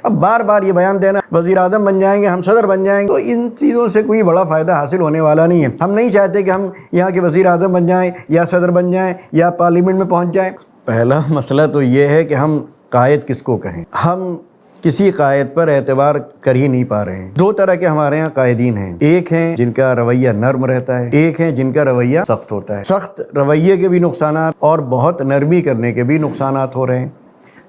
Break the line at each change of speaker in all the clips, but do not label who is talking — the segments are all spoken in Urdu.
اب بار بار یہ بیان دینا وزیر اعظم بن جائیں گے، ہم صدر بن جائیں گے، تو ان چیزوں سے کوئی بڑا فائدہ حاصل ہونے والا نہیں ہے۔ ہم نہیں چاہتے کہ ہم یہاں کے وزیر اعظم بن جائیں یا صدر بن جائیں یا پارلیمنٹ میں پہنچ جائیں۔ پہلا مسئلہ تو یہ ہے کہ ہم قائد کس کو کہیں۔ ہم کسی قائد پر اعتبار کر ہی نہیں پا رہے ہیں۔ دو طرح کے ہمارے ہاں قائدین ہیں، ایک ہیں جن کا رویہ نرم رہتا ہے، ایک ہیں جن کا رویہ سخت ہوتا ہے۔ سخت رویے کے بھی نقصانات اور بہت نرمی کرنے کے بھی نقصانات ہو رہے ہیں۔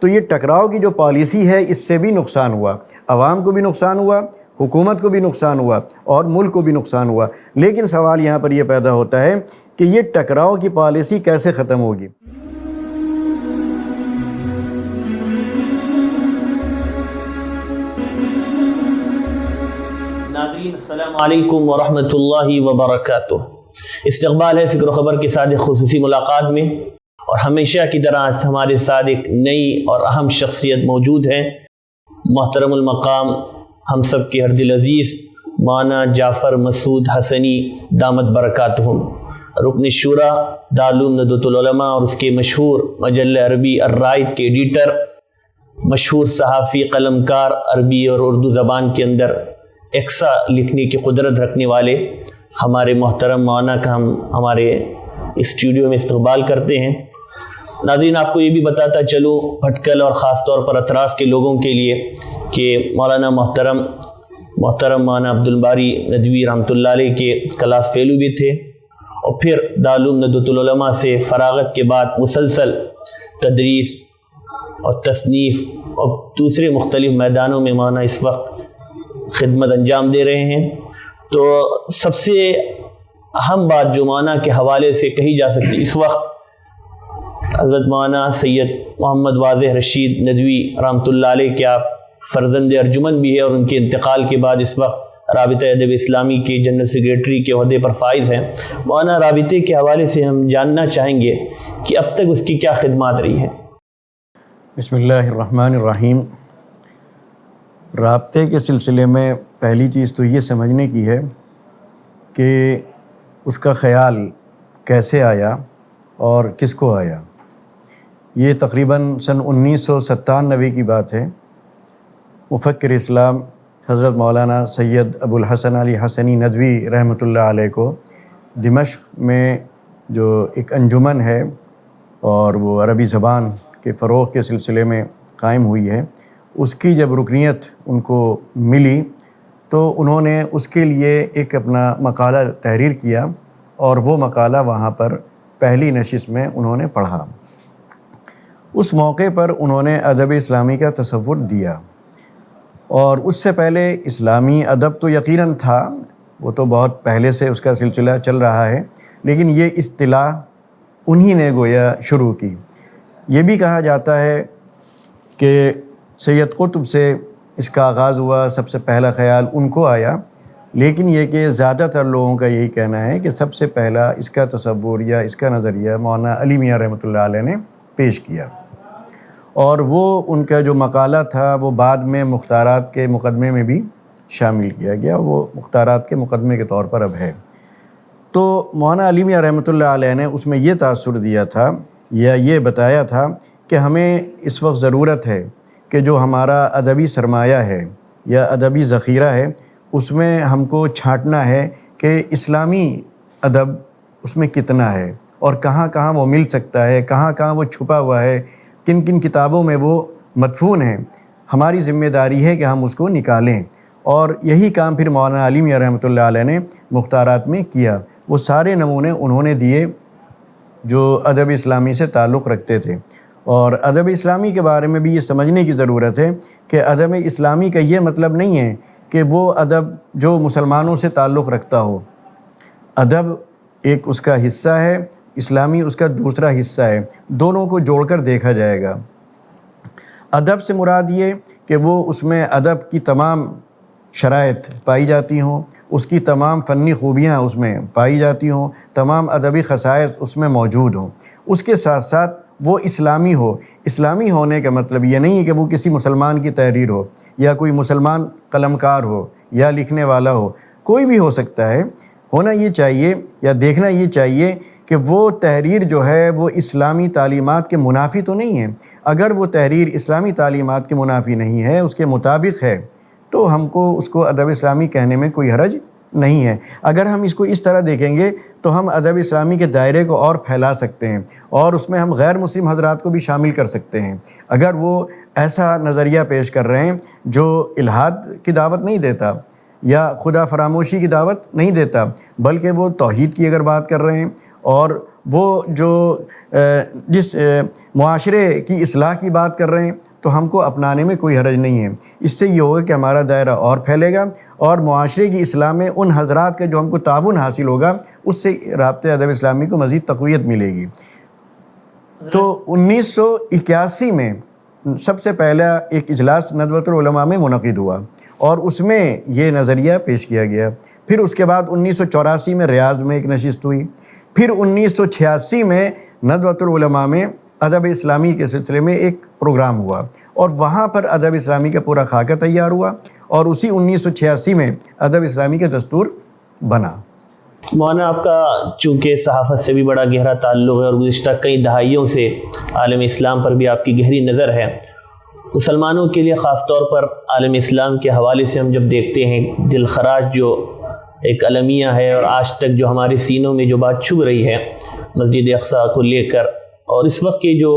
تو یہ ٹکراؤ کی جو پالیسی ہے اس سے بھی نقصان ہوا، عوام کو بھی نقصان ہوا، حکومت کو بھی نقصان ہوا اور ملک کو بھی نقصان ہوا۔ لیکن سوال یہاں پر یہ پیدا ہوتا ہے کہ یہ ٹکراؤ کی پالیسی کیسے ختم ہوگی؟
ناظرین السلام علیکم ورحمۃ اللہ وبرکاتہ۔ استقبال ہے فکر و خبر کے ساتھ خصوصی ملاقات میں، اور ہمیشہ کی طرح ہمارے ساتھ ایک نئی اور اہم شخصیت موجود ہے، محترم المقام ہم سب کے ہر دل عزیز مولانا جعفر مسعود حسنی دامت برکاتہم، رکن شورا دارالعلوم ندوۃ العلماء اور اس کے مشہور مجلہ عربی الرائد کے ایڈیٹر، مشہور صحافی قلمکار، عربی اور اردو زبان کے اندر ایکسا لکھنے کی قدرت رکھنے والے ہمارے محترم مولانا کا ہم ہمارے اسٹوڈیو میں استقبال کرتے ہیں۔ ناظرین، آپ کو یہ بھی بتاتا چلوں بھٹکل اور خاص طور پر اطراف کے لوگوں کے لیے کہ مولانا محترم مولانا عبدالباری ندوی رحمۃ اللہ علیہ کے کلاس فیلو بھی تھے، اور پھر دارالعلوم ندوۃ العلماء سے فراغت کے بعد مسلسل تدریس اور تصنیف اور دوسرے مختلف میدانوں میں مولانا اس وقت خدمت انجام دے رہے ہیں۔ تو سب سے اہم بات جو مولانا کے حوالے سے کہی جا سکتی اس وقت، حضرت مولانا سید محمد واضح رشید ندوی رحمۃ اللہ علیہ کے آپ فرزند ارجمن بھی ہے، اور ان کے انتقال کے بعد اس وقت رابطہ ادب اسلامی کے جنرل سیکریٹری کے عہدے پر فائز ہیں۔ مولانا رابطے کے حوالے سے ہم جاننا چاہیں گے کہ اب تک اس کی کیا خدمات رہی ہیں۔
بسم اللہ الرحمن الرحیم۔ رابطے کے سلسلے میں پہلی چیز تو یہ سمجھنے کی ہے کہ اس کا خیال کیسے آیا اور کس کو آیا۔ یہ تقریباً سن 1997 کی بات ہے۔ مفکر اسلام حضرت مولانا سید ابو الحسن علی حسنی ندوی رحمۃ اللہ علیہ کو دمشق میں جو ایک انجمن ہے اور وہ عربی زبان کے فروغ کے سلسلے میں قائم ہوئی ہے، اس کی جب رکنیت ان کو ملی تو انہوں نے اس کے لیے ایک اپنا مقالہ تحریر کیا، اور وہ مقالہ وہاں پر پہلی نشست میں انہوں نے پڑھا۔ اس موقع پر انہوں نے ادب اسلامی کا تصور دیا، اور اس سے پہلے اسلامی ادب تو یقیناً تھا، وہ تو بہت پہلے سے اس کا سلسلہ چل رہا ہے، لیکن یہ اصطلاح انہی نے گویا شروع کی۔ یہ بھی کہا جاتا ہے کہ سید قطب سے اس کا آغاز ہوا، سب سے پہلا خیال ان کو آیا، لیکن یہ کہ زیادہ تر لوگوں کا یہی کہنا ہے کہ سب سے پہلا اس کا تصور یا اس کا نظریہ مولانا علی میاں رحمۃ اللہ علیہ نے پیش کیا، اور وہ ان کا جو مقالہ تھا وہ بعد میں مختارات کے مقدمے میں بھی شامل کیا گیا، وہ مختارات کے مقدمے کے طور پر اب ہے۔ تو مولانا علی میاں رحمۃ اللہ علیہ نے اس میں یہ تاثر دیا تھا یا یہ بتایا تھا کہ ہمیں اس وقت ضرورت ہے کہ جو ہمارا ادبی سرمایہ ہے یا ادبی ذخیرہ ہے، اس میں ہم کو چھانٹنا ہے کہ اسلامی ادب اس میں کتنا ہے اور کہاں کہاں وہ مل سکتا ہے، کہاں کہاں وہ چھپا ہوا ہے، کن کن کتابوں میں وہ مدفون ہے۔ ہماری ذمہ داری ہے کہ ہم اس کو نکالیں، اور یہی کام پھر مولانا علی میاں رحمۃ اللہ علیہ نے مختارات میں کیا۔ وہ سارے نمونے انہوں نے دیے جو ادب اسلامی سے تعلق رکھتے تھے، اور ادب اسلامی کے بارے میں بھی یہ سمجھنے کی ضرورت ہے کہ ادب اسلامی کا یہ مطلب نہیں ہے کہ وہ ادب جو مسلمانوں سے تعلق رکھتا ہو۔ ادب ایک اس کا حصہ ہے، اسلامی اس کا دوسرا حصہ ہے، دونوں کو جوڑ کر دیکھا جائے گا۔ ادب سے مراد یہ کہ وہ اس میں ادب کی تمام شرائط پائی جاتی ہوں، اس کی تمام فنی خوبیاں اس میں پائی جاتی ہوں، تمام ادبی خصائص اس میں موجود ہوں، اس کے ساتھ ساتھ وہ اسلامی ہو۔ اسلامی ہونے کا مطلب یہ نہیں ہے کہ وہ کسی مسلمان کی تحریر ہو یا کوئی مسلمان قلمکار ہو یا لکھنے والا ہو، کوئی بھی ہو سکتا ہے۔ ہونا یہ چاہیے یا دیکھنا یہ چاہیے کہ وہ تحریر جو ہے وہ اسلامی تعلیمات کے منافی تو نہیں ہے، اگر وہ تحریر اسلامی تعلیمات کے منافی نہیں ہے، اس کے مطابق ہے، تو ہم کو اس کو ادب اسلامی کہنے میں کوئی حرج نہیں ہے۔ اگر ہم اس کو اس طرح دیکھیں گے تو ہم ادب اسلامی کے دائرے کو اور پھیلا سکتے ہیں، اور اس میں ہم غیر مسلم حضرات کو بھی شامل کر سکتے ہیں۔ اگر وہ ایسا نظریہ پیش کر رہے ہیں جو الحاد کی دعوت نہیں دیتا یا خدا فراموشی کی دعوت نہیں دیتا، بلکہ وہ توحید کی اگر بات کر رہے ہیں، اور وہ جو جس معاشرے کی اصلاح کی بات کر رہے ہیں، تو ہم کو اپنانے میں کوئی حرج نہیں ہے۔ اس سے یہ ہوگا کہ ہمارا دائرہ اور پھیلے گا، اور معاشرے کی اصلاح میں ان حضرات کا جو ہم کو تعاون حاصل ہوگا، اس سے رابطہ ادب اسلامی کو مزید تقویت ملے گی۔ تو 1981 میں سب سے پہلا ایک اجلاس ندوۃ العلماء میں منعقد ہوا، اور اس میں یہ نظریہ پیش کیا گیا۔ پھر اس کے بعد 1984 میں ریاض میں ایک نشست ہوئی، پھر 1986 میں ندوۃ العلماء میں ادب اسلامی کے سلسلے میں ایک پروگرام ہوا، اور وہاں پر ادب اسلامی کا پورا خاکہ تیار ہوا، اور اسی 1986 میں ادب اسلامی کا دستور بنا۔
مولانا، آپ کا چونکہ صحافت سے بھی بڑا گہرا تعلق ہے، اور گزشتہ کئی دہائیوں سے عالم اسلام پر بھی آپ کی گہری نظر ہے، مسلمانوں کے لیے خاص طور پر عالم اسلام کے حوالے سے ہم جب دیکھتے ہیں دل خراش جو ایک المیہ ہے، اور آج تک جو ہمارے سینوں میں جو بات چھپ رہی ہے مسجد اقصیٰ کو لے کر، اور اس وقت کے جو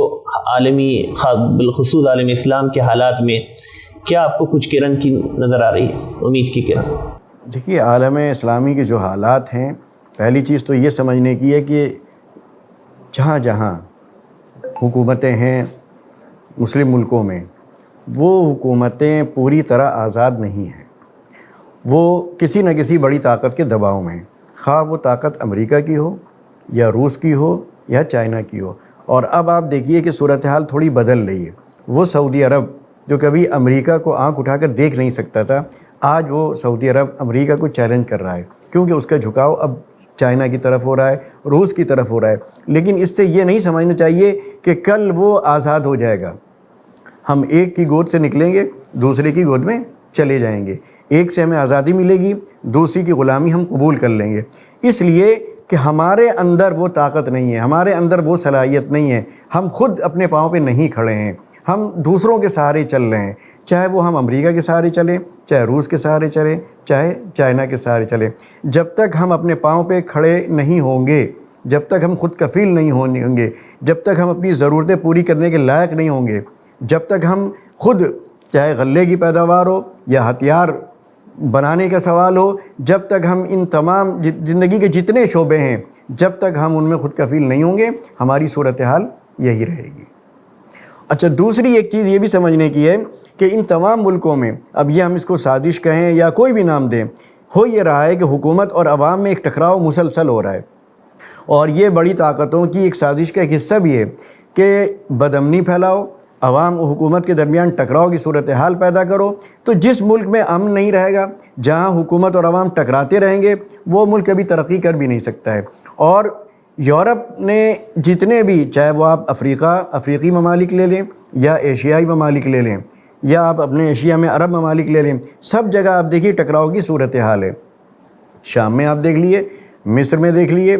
عالمی بالخصوص عالم اسلام کے حالات میں، کیا آپ کو کچھ کرن کی نظر آ رہی ہے، امید کی کرن؟
دیکھیے، عالم اسلامی کے جو حالات ہیں، پہلی چیز تو یہ سمجھنے کی ہے کہ جہاں جہاں حکومتیں ہیں مسلم ملکوں میں، وہ حکومتیں پوری طرح آزاد نہیں ہیں، وہ کسی نہ کسی بڑی طاقت کے دباؤ میں ہیں، خواہ وہ طاقت امریکہ کی ہو یا روس کی ہو یا چائنا کی ہو۔ اور اب آپ دیکھیے کہ صورتحال تھوڑی بدل رہی ہے۔ وہ سعودی عرب جو کبھی امریکہ کو آنکھ اٹھا کر دیکھ نہیں سکتا تھا، آج وہ سعودی عرب امریکہ کو چیلنج کر رہا ہے، کیونکہ اس کا جھکاؤ اب چائنا کی طرف ہو رہا ہے، روس کی طرف ہو رہا ہے۔ لیکن اس سے یہ نہیں سمجھنا چاہیے کہ کل وہ آزاد ہو جائے گا۔ ہم ایک کی گود سے نکلیں گے، دوسرے کی گود میں چلے جائیں گے، ایک سے ہمیں آزادی ملے گی، دوسری کی غلامی ہم قبول کر لیں گے، اس لیے کہ ہمارے اندر وہ طاقت نہیں ہے، ہمارے اندر وہ صلاحیت نہیں ہے، ہم خود اپنے پاؤں پہ نہیں کھڑے ہیں، ہم دوسروں کے سہارے چل رہے ہیں، چاہے وہ ہم امریکہ کے سہارے چلیں، چاہے روس کے سہارے چلیں، چاہے چائنا کے سہارے چلیں۔ جب تک ہم اپنے پاؤں پہ کھڑے نہیں ہوں گے، جب تک ہم خود کفیل نہیں ہوں گے، جب تک ہم اپنی ضرورتیں پوری کرنے کے لائق نہیں ہوں گے، جب تک ہم خود، چاہے غلے کی پیداوار ہو یا ہتھیار بنانے کا سوال ہو، جب تک ہم ان تمام زندگی کے جتنے شعبے ہیں، جب تک ہم ان میں خود کفیل نہیں ہوں گے، ہماری صورتحال یہی رہے گی۔ اچھا، دوسری ایک چیز یہ بھی سمجھنے کی ہے کہ ان تمام ملکوں میں، اب یہ ہم اس کو سازش کہیں یا کوئی بھی نام دیں، ہو یہ رہا ہے کہ حکومت اور عوام میں ایک ٹکراؤ مسلسل ہو رہا ہے، اور یہ بڑی طاقتوں کی ایک سازش کا ایک حصہ بھی ہے کہ بدامنی پھیلاؤ، عوام و حکومت کے درمیان ٹکراؤ کی صورتحال پیدا کرو۔ تو جس ملک میں امن نہیں رہے گا، جہاں حکومت اور عوام ٹکراتے رہیں گے، وہ ملک کبھی ترقی کر بھی نہیں سکتا ہے۔ اور یورپ نے جتنے بھی، چاہے وہ آپ افریقی ممالک لے لیں یا ایشیائی ممالک لے لیں، یا آپ اپنے ایشیا میں عرب ممالک لے لیں، سب جگہ آپ دیکھیے ٹکراؤ کی صورتحال ہے۔ شام میں آپ دیکھ لیے، مصر میں دیکھ لیے،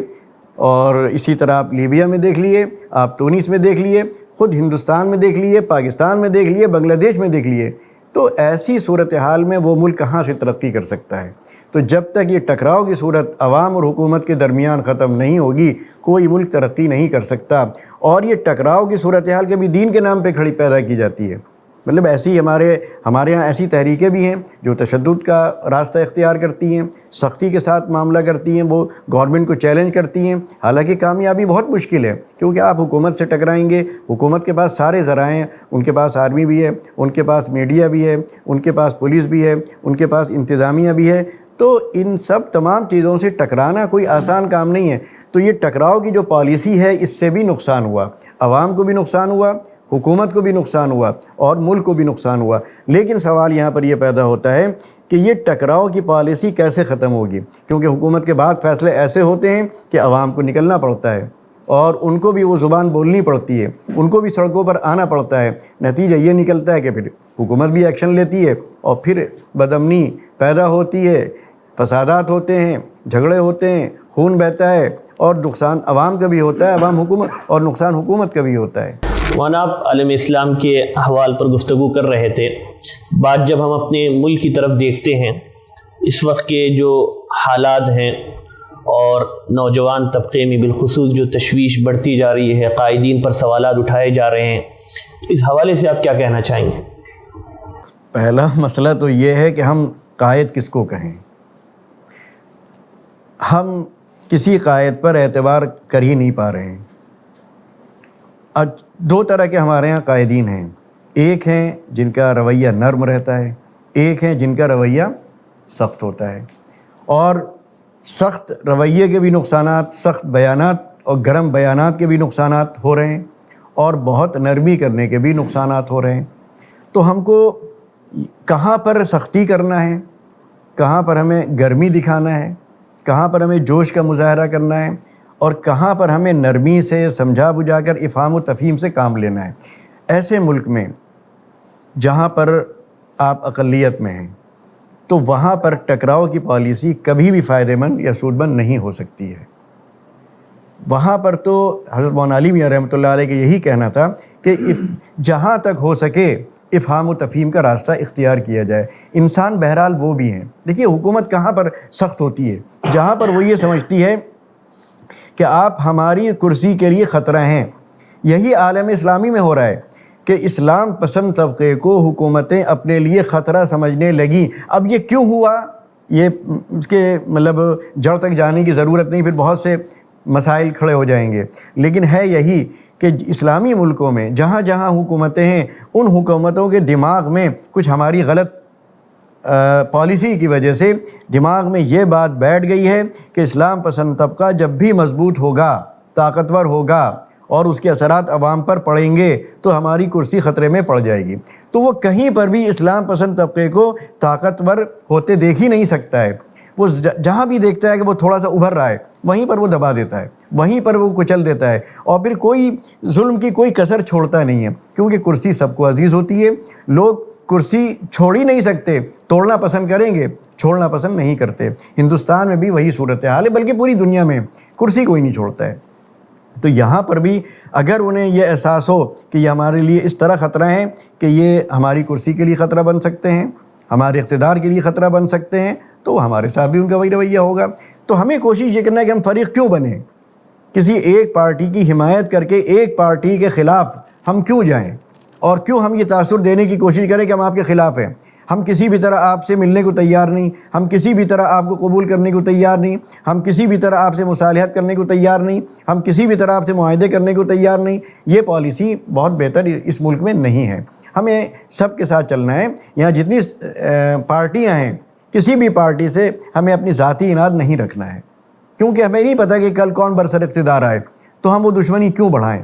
اور اسی طرح آپ لیبیا میں دیکھ لیے، آپ تونس میں دیکھ لیے، خود ہندوستان میں دیکھ لیے، پاکستان میں دیکھ لیے، بنگلہ دیش میں دیکھ لیے۔ تو ایسی صورتحال میں وہ ملک کہاں سے ترقی کر سکتا ہے؟ تو جب تک یہ ٹکراؤ کی صورت عوام اور حکومت کے درمیان ختم نہیں ہوگی، کوئی ملک ترقی نہیں کر سکتا۔ اور یہ ٹکراؤ کی صورتحال کبھی دین کے نام پہ کھڑی پیدا کی جاتی ہے، مطلب ایسی ہمارے ہاں ایسی تحریکیں بھی ہیں جو تشدد کا راستہ اختیار کرتی ہیں، سختی کے ساتھ معاملہ کرتی ہیں، وہ گورنمنٹ کو چیلنج کرتی ہیں، حالانکہ کامیابی بہت مشکل ہے، کیونکہ آپ حکومت سے ٹکرائیں گے، حکومت کے پاس سارے ذرائع ہیں، ان کے پاس آرمی بھی ہے، ان کے پاس میڈیا بھی ہے، ان کے پاس پولیس بھی ہے، ان کے پاس انتظامیہ بھی ہے، تو ان سب تمام چیزوں سے ٹکرانا کوئی آسان کام نہیں ہے۔ تو یہ ٹکراؤ کی جو پالیسی ہے، اس سے بھی نقصان ہوا، عوام کو بھی نقصان ہوا، حکومت کو بھی نقصان ہوا، اور ملک کو بھی نقصان ہوا۔ لیکن سوال یہاں پر یہ پیدا ہوتا ہے کہ یہ ٹکراؤ کی پالیسی کیسے ختم ہوگی، کیونکہ حکومت کے بعد فیصلے ایسے ہوتے ہیں کہ عوام کو نکلنا پڑتا ہے، اور ان کو بھی وہ زبان بولنی پڑتی ہے، ان کو بھی سڑکوں پر آنا پڑتا ہے۔ نتیجہ یہ نکلتا ہے کہ پھر حکومت بھی ایکشن لیتی ہے، اور پھر بدامنی پیدا ہوتی ہے، فسادات ہوتے ہیں، جھگڑے ہوتے ہیں، خون بہتا ہے، اور نقصان عوام کا بھی ہوتا ہے، عوام حکومت، اور نقصان حکومت کا بھی ہوتا ہے۔
مولانا آپ عالم اسلام کے احوال پر گفتگو کر رہے تھے. بات جب ہم اپنے ملک کی طرف دیکھتے ہیں، اس وقت کے جو حالات ہیں اور نوجوان طبقے میں بالخصوص جو تشویش بڑھتی جا رہی ہے، قائدین پر سوالات اٹھائے جا رہے ہیں، اس حوالے سے آپ کیا کہنا چاہیں گے؟
پہلا مسئلہ تو یہ ہے کہ ہم قائد کس کو کہیں. ہم کسی قائد پر اعتبار کر ہی نہیں پا رہے ہیں. آج دو طرح کے ہمارے ہاں قائدین ہیں. ایک ہیں جن کا رویہ نرم رہتا ہے، ایک ہیں جن کا رویہ سخت ہوتا ہے. اور سخت رویے کے بھی نقصانات، سخت بیانات اور گرم بیانات کے بھی نقصانات ہو رہے ہیں، اور بہت نرمی کرنے کے بھی نقصانات ہو رہے ہیں. تو ہم کو کہاں پر سختی کرنا ہے، کہاں پر ہمیں گرمی دکھانا ہے، کہاں پر ہمیں جوش کا مظاہرہ کرنا ہے، اور کہاں پر ہمیں نرمی سے سمجھا بجھا کر افہام و تفہیم سے کام لینا ہے. ایسے ملک میں جہاں پر آپ اقلیت میں ہیں، تو وہاں پر ٹکراؤ کی پالیسی کبھی بھی فائدہ مند یا سود مند نہیں ہو سکتی ہے. وہاں پر تو حضرت مولانا علی میاں رحمۃ اللہ علیہ کا یہی کہنا تھا کہ جہاں تک ہو سکے افہام و تفہیم کا راستہ اختیار کیا جائے. انسان بہرحال وہ بھی ہیں. دیکھیے حکومت کہاں پر سخت ہوتی ہے؟ جہاں پر وہ یہ سمجھتی ہے کہ آپ ہماری کرسی کے لیے خطرہ ہیں. یہی عالم اسلامی میں ہو رہا ہے کہ اسلام پسند طبقے کو حکومتیں اپنے لیے خطرہ سمجھنے لگیں. اب یہ کیوں ہوا، یہ اس کے مطلب جڑ تک جانے کی ضرورت نہیں، پھر بہت سے مسائل کھڑے ہو جائیں گے. لیکن ہے یہی کہ اسلامی ملکوں میں جہاں جہاں حکومتیں ہیں، ان حکومتوں کے دماغ میں کچھ ہماری غلط پالیسی کی وجہ سے دماغ میں یہ بات بیٹھ گئی ہے کہ اسلام پسند طبقہ جب بھی مضبوط ہوگا، طاقتور ہوگا اور اس کے اثرات عوام پر پڑیں گے تو ہماری کرسی خطرے میں پڑ جائے گی. تو وہ کہیں پر بھی اسلام پسند طبقے کو طاقتور ہوتے دیکھ ہی نہیں سکتا ہے. وہ جہاں بھی دیکھتا ہے کہ وہ تھوڑا سا ابھر رہا ہے، وہیں پر وہ دبا دیتا ہے، وہیں پر وہ کچل دیتا ہے، اور پھر کوئی ظلم کی کوئی کسر چھوڑتا نہیں ہے. کیونکہ کرسی سب کو عزیز ہوتی ہے. لوگ کرسی چھوڑ ہی نہیں سکتے، توڑنا پسند کریں گے، چھوڑنا پسند نہیں کرتے. ہندوستان میں بھی وہی صورتحال ہے، بلکہ پوری دنیا میں کرسی کوئی نہیں چھوڑتا ہے. تو یہاں پر بھی اگر انہیں یہ احساس ہو کہ یہ ہمارے لیے اس طرح خطرہ ہیں کہ یہ ہماری کرسی کے لیے خطرہ بن سکتے ہیں، ہمارے اقتدار کے لیے خطرہ بن سکتے ہیں، تو ہمارے ساتھ بھی ان کا وہی رویہ ہوگا. تو ہمیں کوشش یہ کرنا ہے کہ ہم فریق کیوں بنیں، کسی ایک پارٹی کی حمایت کر کے ایک پارٹی کے خلاف ہم کیوں جائیں، اور کیوں ہم یہ تاثر دینے کی کوشش کریں کہ ہم آپ کے خلاف ہیں. ہم کسی بھی طرح آپ سے ملنے کو تیار نہیں، ہم کسی بھی طرح آپ کو قبول کرنے کو تیار نہیں، ہم کسی بھی طرح آپ سے مصالحت کرنے کو تیار نہیں، ہم کسی بھی طرح آپ سے معاہدے کرنے کو تیار نہیں. یہ پالیسی بہت بہتر اس ملک میں نہیں ہے. ہمیں سب کے ساتھ چلنا ہے. یہاں جتنی پارٹیاں ہیں، کسی بھی پارٹی سے ہمیں اپنی ذاتی اناد نہیں رکھنا ہے، کیونکہ ہمیں نہیں پتہ کہ کل کون برسر اقتدار آئے، تو ہم وہ دشمنی کیوں بڑھائیں.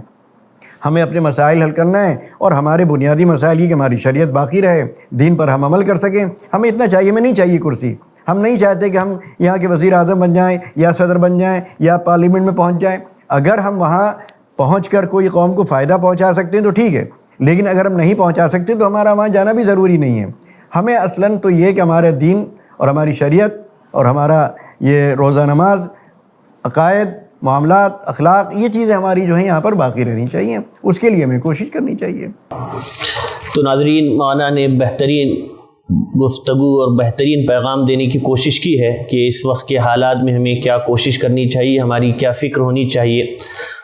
ہمیں اپنے مسائل حل کرنا ہے، اور ہمارے بنیادی مسائل یہ کہ ہماری شریعت باقی رہے، دین پر ہم عمل کر سکیں. ہمیں اتنا چاہیے، ہمیں نہیں چاہیے کرسی. ہم نہیں چاہتے کہ ہم یہاں کے وزیر اعظم بن جائیں یا صدر بن جائیں یا پارلیمنٹ میں پہنچ جائیں. اگر ہم وہاں پہنچ کر کوئی قوم کو فائدہ پہنچا سکتے ہیں تو ٹھیک ہے، لیکن اگر ہم نہیں پہنچا سکتے تو ہمارا وہاں جانا بھی ضروری نہیں ہے. ہمیں اصلاً تو یہ کہ ہمارے دین اور ہماری شریعت اور ہمارا یہ روزہ نماز، عقائد، معاملات، اخلاق، یہ چیزیں ہماری جو ہیں یہاں پر باقی رہنی چاہیے. اس کے لیے ہمیں کوشش کرنی چاہیے.
تو ناظرین، مولانا نے بہترین گفتگو اور بہترین پیغام دینے کی کوشش کی ہے کہ اس وقت کے حالات میں ہمیں کیا کوشش کرنی چاہیے، ہماری کیا فکر ہونی چاہیے.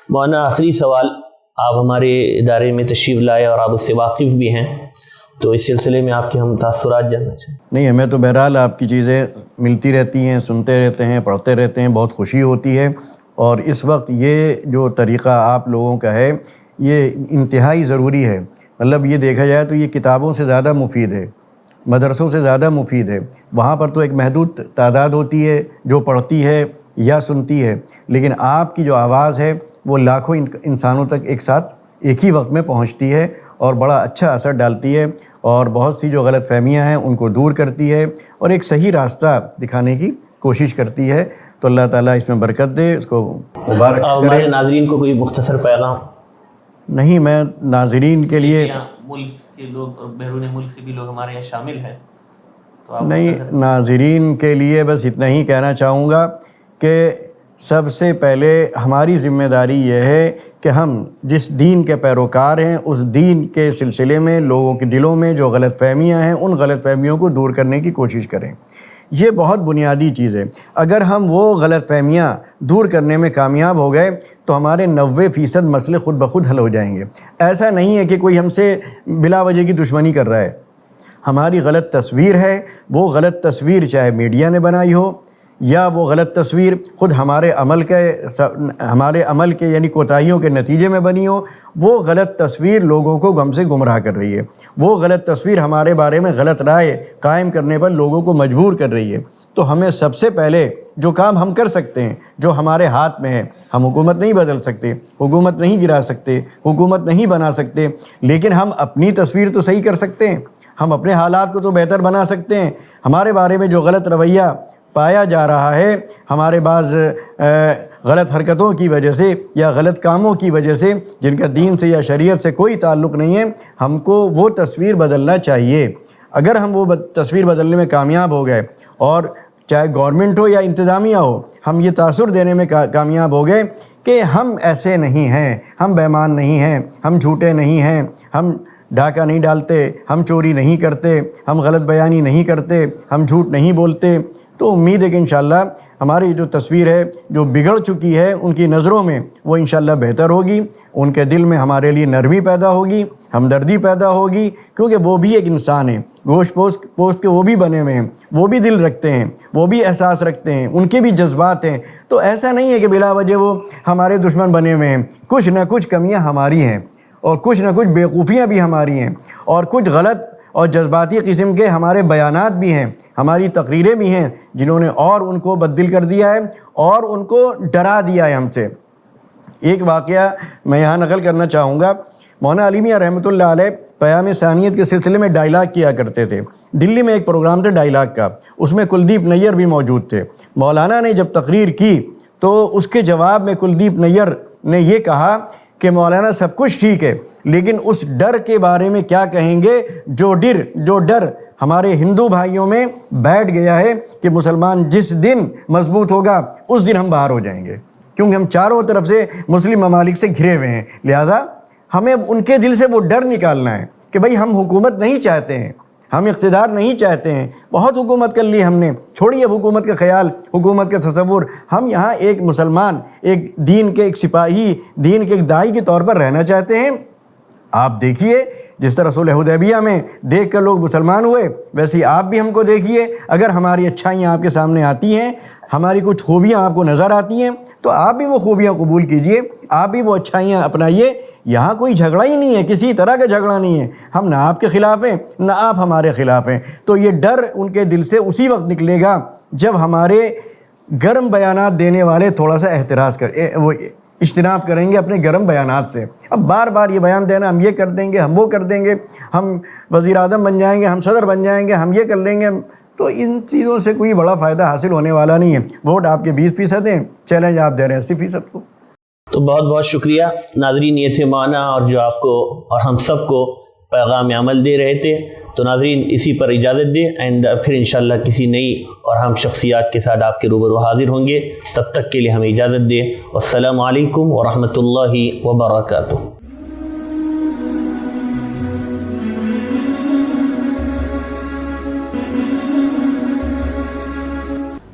مولانا آخری سوال، آپ ہمارے ادارے میں تشریف لائے اور آپ اس سے واقف بھی ہیں، تو اس سلسلے میں آپ کے ہم تاثرات جاننا چاہیں.
نہیں، ہمیں تو بہرحال آپ کی چیزیں ملتی رہتی ہیں، سنتے رہتے ہیں، پڑھتے رہتے ہیں، بہت خوشی ہوتی ہے. اور اس وقت یہ جو طریقہ آپ لوگوں کا ہے یہ انتہائی ضروری ہے. مطلب یہ دیکھا جائے تو یہ کتابوں سے زیادہ مفید ہے، مدرسوں سے زیادہ مفید ہے. وہاں پر تو ایک محدود تعداد ہوتی ہے جو پڑھتی ہے یا سنتی ہے، لیکن آپ کی جو آواز ہے وہ لاکھوں انسانوں تک ایک ساتھ ایک ہی وقت میں پہنچتی ہے اور بڑا اچھا اثر ڈالتی ہے، اور بہت سی جو غلط فہمیاں ہیں ان کو دور کرتی ہے اور ایک صحیح راستہ دکھانے کی کوشش کرتی ہے. تو اللہ تعالیٰ اس میں برکت دے، اس کو مبارک کرے.
ہمارے ناظرین کو کوئی مختصر پیغام؟
نہیں، میں ناظرین کے لیے
ملک کے لوگ اور بیرون ملک سے بھی لوگ ہمارے یہاں شامل ہیں،
نہیں، ناظرین کے لیے بس اتنا ہی کہنا چاہوں گا کہ سب سے پہلے ہماری ذمہ داری یہ ہے کہ ہم جس دین کے پیروکار ہیں اس دین کے سلسلے میں لوگوں کے دلوں میں جو غلط فہمیاں ہیں ان غلط فہمیوں کو دور کرنے کی کوشش کریں۔ یہ بہت بنیادی چیز ہے۔ اگر ہم وہ غلط فہمیاں دور کرنے میں کامیاب ہو گئے تو ہمارے 90% مسئلے خود بخود حل ہو جائیں گے۔ ایسا نہیں ہے کہ کوئی ہم سے بلا وجہ کی دشمنی کر رہا ہے۔ ہماری غلط تصویر ہے، وہ غلط تصویر چاہے میڈیا نے بنائی ہو یا وہ غلط تصویر خود ہمارے عمل کے یعنی کوتاہیوں کے نتیجے میں بنی ہو، وہ غلط تصویر لوگوں کو غم سے گمراہ کر رہی ہے۔ وہ غلط تصویر ہمارے بارے میں غلط رائے قائم کرنے پر لوگوں کو مجبور کر رہی ہے۔ تو ہمیں سب سے پہلے جو کام ہم کر سکتے ہیں، جو ہمارے ہاتھ میں ہے، ہم حکومت نہیں بدل سکتے، حکومت نہیں گرا سکتے، حکومت نہیں بنا سکتے، لیکن ہم اپنی تصویر تو صحیح کر سکتے ہیں، ہم اپنے حالات کو تو بہتر بنا سکتے ہیں۔ ہمارے بارے میں جو غلط رویہ پایا جا رہا ہے، ہمارے بعض غلط حرکتوں کی وجہ سے یا غلط کاموں کی وجہ سے جن کا دین سے یا شریعت سے کوئی تعلق نہیں ہے، ہم کو وہ تصویر بدلنا چاہیے۔ اگر ہم وہ تصویر بدلنے میں کامیاب ہو گئے، اور چاہے گورنمنٹ ہو یا انتظامیہ ہو، ہم یہ تاثر دینے میں کامیاب ہو گئے کہ ہم ایسے نہیں ہیں، ہم بے ایمان نہیں ہیں، ہم جھوٹے نہیں ہیں، ہم ڈاکہ نہیں ڈالتے، ہم چوری نہیں کرتے، ہم غلط بیانی نہیں کرتے، ہم جھوٹ نہیں بولتے، تو امید ہے کہ انشاءاللہ ہماری جو تصویر ہے جو بگڑ چکی ہے ان کی نظروں میں وہ انشاءاللہ بہتر ہوگی، ان کے دل میں ہمارے لیے نرمی پیدا ہوگی، ہمدردی پیدا ہوگی، کیونکہ وہ بھی ایک انسان ہے، گوشت پوست کے وہ بھی بنے ہوئے ہیں، وہ بھی دل رکھتے ہیں، وہ بھی احساس رکھتے ہیں، ان کے بھی جذبات ہیں۔ تو ایسا نہیں ہے کہ بلا وجہ وہ ہمارے دشمن بنے ہوئے ہیں۔ کچھ نہ کچھ کمیاں ہماری ہیں، اور کچھ نہ کچھ بیوقوفیاں بھی ہماری ہیں، اور کچھ غلط اور جذباتی قسم کے ہمارے بیانات بھی ہیں، ہماری تقریریں بھی ہیں جنہوں نے اور ان کو بددل کر دیا ہے اور ان کو ڈرا دیا ہے ہم سے۔ ایک واقعہ میں یہاں نقل کرنا چاہوں گا۔ مولانا علی میاں رحمۃ اللہ علیہ پیام ثانیت کے سلسلے میں ڈائیلاگ کیا کرتے تھے۔ دلی میں ایک پروگرام تھا ڈائیلاگ کا، اس میں کلدیپ نیر بھی موجود تھے۔ مولانا نے جب تقریر کی تو اس کے جواب میں کلدیپ نیر نے یہ کہا کہ مولانا سب کچھ ٹھیک ہے، لیکن اس ڈر کے بارے میں کیا کہیں گے جو ڈر ہمارے ہندو بھائیوں میں بیٹھ گیا ہے کہ مسلمان جس دن مضبوط ہوگا اس دن ہم باہر ہو جائیں گے، کیونکہ ہم چاروں طرف سے مسلم ممالک سے گھرے ہوئے ہیں۔ لہذا ہمیں ان کے دل سے وہ ڈر نکالنا ہے کہ بھئی ہم حکومت نہیں چاہتے ہیں، ہم اقتدار نہیں چاہتے ہیں، بہت حکومت کر لی ہم نے، چھوڑیے اب حکومت کا خیال، حکومت کا تصور، ہم یہاں ایک مسلمان، ایک دین کے ایک سپاہی، دین کے ایک داعی کے طور پر رہنا چاہتے ہیں۔ آپ دیکھیے جس طرح صلح حدیبیہ میں دیکھ کر لوگ مسلمان ہوئے، ویسے ہی آپ بھی ہم کو دیکھیے۔ اگر ہماری اچھائیاں آپ کے سامنے آتی ہیں، ہماری کچھ خوبیاں آپ کو نظر آتی ہیں، تو آپ بھی وہ خوبیاں قبول کیجئے، آپ بھی وہ اچھائیاں اپنائیے۔ یہاں کوئی جھگڑا ہی نہیں ہے، کسی طرح کا جھگڑا نہیں ہے، ہم نہ آپ کے خلاف ہیں نہ آپ ہمارے خلاف ہیں۔ تو یہ ڈر ان کے دل سے اسی وقت نکلے گا جب ہمارے گرم بیانات دینے والے تھوڑا سا احتراز وہ اجتناب کریں گے اپنے گرم بیانات سے۔ اب بار بار یہ بیان دینا، ہم یہ کر دیں گے، ہم وہ کر دیں گے، ہم وزیر اعظم بن جائیں گے، ہم صدر بن جائیں گے، ہم یہ کر لیں گے، تو ان چیزوں سے کوئی بڑا فائدہ حاصل ہونے والا نہیں ہے۔ ووٹ آپ کے 20% ہیں، چیلنج آپ دے رہے ہیں 80% کو۔
تو بہت بہت شکریہ ناظرین، یہ تھے مانا اور جو آپ کو اور ہم سب کو پیغام عمل دے رہے تھے۔ تو ناظرین اسی پر اجازت دیں، اینڈ پھر انشاءاللہ کسی نئی اور ہم شخصیات کے ساتھ آپ کے روبرو حاضر ہوں گے۔ تب تک کے لیے ہمیں اجازت دیں۔ والسلام علیکم ورحمۃ اللہ وبرکاتہ۔